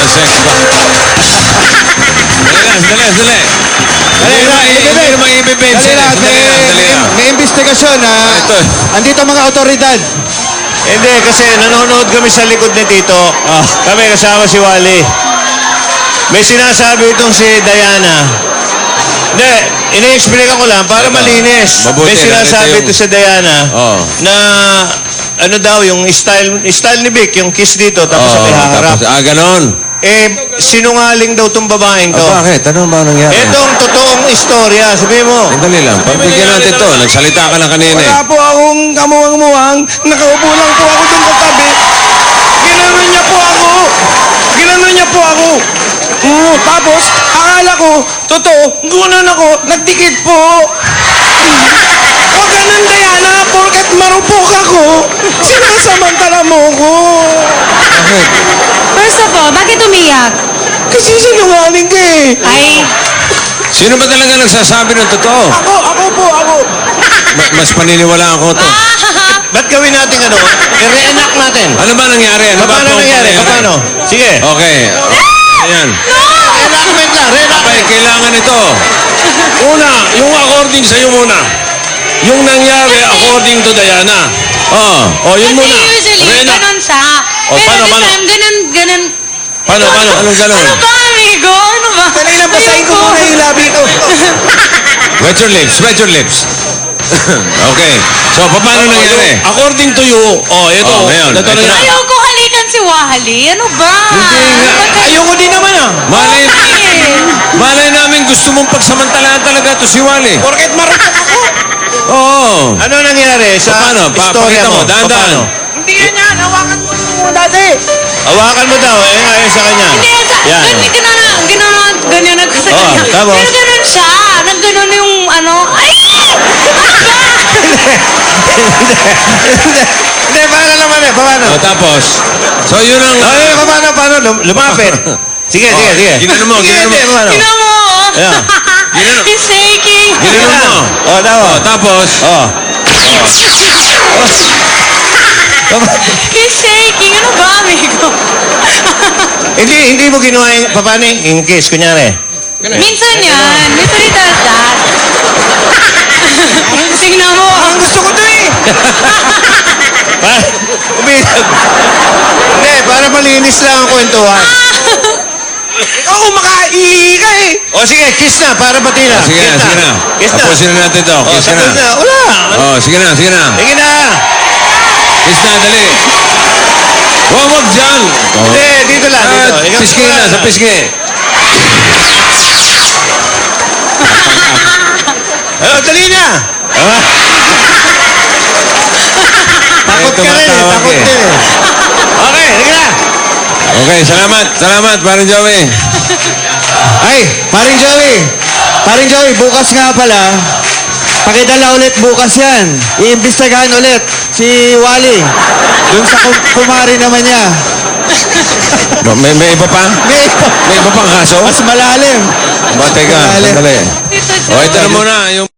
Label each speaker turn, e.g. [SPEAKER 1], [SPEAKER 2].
[SPEAKER 1] Sex pa. Dali. Hindi naman ibibensin.
[SPEAKER 2] May investigasyon na andito ang mga otoridad.
[SPEAKER 3] Hindi, kasi nanonood kami sa likod ni Tito. Kami kasama si Wally. May sinasabi itong si Diana. Hindi, ini-explain ko lang para malinis.
[SPEAKER 1] Mabuti,
[SPEAKER 3] May sinasabi
[SPEAKER 1] yung...
[SPEAKER 3] ito si Diana na ano daw, yung style ni Vic, yung kiss dito, tapos sa may haharap.
[SPEAKER 1] Ganon.
[SPEAKER 3] Sinungaling daw itong babaeng to.
[SPEAKER 1] Bakit? Ano ba nangyari?
[SPEAKER 3] Itong totoong istorya, sabi mo.
[SPEAKER 1] Sandali lang. Pagbigyan natin to. Nagsalita ka na kanina eh.
[SPEAKER 2] Wala po akong kamuwang-muwang. Nakaupo lang po ako doon katabi. Ginanon niya po ako. Tapos, akala ko, totoo, gunan ako, nagdikit po. Huwag ganun, Diana, porket marupok ako. Sinasamantala mo ko.
[SPEAKER 1] Bakit?
[SPEAKER 4] First of all, bakit umiyak?
[SPEAKER 2] Kasi sinungaling ka eh.
[SPEAKER 4] Ay,
[SPEAKER 1] Sino ba talaga nagsasabi ng totoo?
[SPEAKER 2] Ako.
[SPEAKER 1] Mas paniniwalaan ko to.
[SPEAKER 3] Ba't gawin natin ano? I-reenact natin.
[SPEAKER 1] Ano ba nangyari?
[SPEAKER 3] Paano nangyari? Paano? Sige.
[SPEAKER 1] Okay. Ayan.
[SPEAKER 3] Reenactment lang.
[SPEAKER 1] Abay, kailangan ito. Una, yung according sa'yo muna. Yung nangyari according to Diana. Yun
[SPEAKER 4] kasi
[SPEAKER 1] muna.
[SPEAKER 4] usually, ganun siya. Pero this time, ganun.
[SPEAKER 1] Paano? Anong ganon?
[SPEAKER 4] Ano ba, amigo? Ano ba?
[SPEAKER 2] Kanina, basahin ko muna yung labi ko.
[SPEAKER 1] Wet your lips. Okay. So, paano nangyari?
[SPEAKER 5] According to you, ito.
[SPEAKER 1] Ngayon.
[SPEAKER 5] Ito na.
[SPEAKER 4] Ayaw ko halikan si Wally. Ano ba?
[SPEAKER 1] Hindi nga.
[SPEAKER 2] Ayoko din naman
[SPEAKER 1] Malay namin gusto mong pagsamantalaan talaga to si Wally.
[SPEAKER 2] Porket marupok ako.
[SPEAKER 1] Oo.
[SPEAKER 3] Ano nangyari sa
[SPEAKER 1] Paano?
[SPEAKER 3] istorya
[SPEAKER 1] Pakita
[SPEAKER 3] mo?
[SPEAKER 1] mo. Dahan-dahan.
[SPEAKER 2] Hindi yan yan. Hawakan mo yung dati.
[SPEAKER 3] Hawakan mo daw. Ayon sa kanya.
[SPEAKER 4] Hindi, ganyan ako sa kanya.
[SPEAKER 3] Tapos?
[SPEAKER 4] Pero ganun siya. Nagganon yung ano. Ay!
[SPEAKER 3] Hindi, paano naman eh? Paano?
[SPEAKER 1] Tapos. So, yun ang...
[SPEAKER 3] Paano? Lumapit. Sige.
[SPEAKER 1] Ginano mo.
[SPEAKER 3] Paano?
[SPEAKER 4] Tignan mo.
[SPEAKER 1] Ayan.
[SPEAKER 4] He's shaking.
[SPEAKER 1] Ginano mo. Tapos.
[SPEAKER 4] He's shaking. Ano ba, amigo?
[SPEAKER 3] Hindi mo ginawa yung paano yung kiss, kunyari.
[SPEAKER 4] Minsan yan. Minsan he does that. Tingnan mo.
[SPEAKER 2] Ang gusto ko to eh.
[SPEAKER 3] Hindi, para malinis lang ang kwentuhan.
[SPEAKER 2] Ikaw kumakaii ka eh.
[SPEAKER 3] O sige, kiss na, para pati na.
[SPEAKER 1] Sige na.
[SPEAKER 3] Kiss na.
[SPEAKER 1] Tapusin na natin to. Kiss ka na.
[SPEAKER 3] Tapos na. Wala.
[SPEAKER 1] Sige na.
[SPEAKER 3] Sige na.
[SPEAKER 1] Kiss na, dali. Wag dyan.
[SPEAKER 3] Hindi, dito lang. Dito.
[SPEAKER 1] Pisngi na, sa pisngi.
[SPEAKER 3] Dali na. Takot ka rin. Takot din eh. Okay, sige na.
[SPEAKER 1] Okay, salamat, Parang Joey.
[SPEAKER 2] Ay, Paring Joey, bukas nga pala. Pakidala ulit bukas yan. Iimbestigahan ulit si Wally. Doon sa kumari naman niya.
[SPEAKER 1] May iba pa? May iba pang kaso?
[SPEAKER 2] Mas malalim.
[SPEAKER 1] Teka, sandali.
[SPEAKER 4] Tito
[SPEAKER 1] O, ito na muna. Yung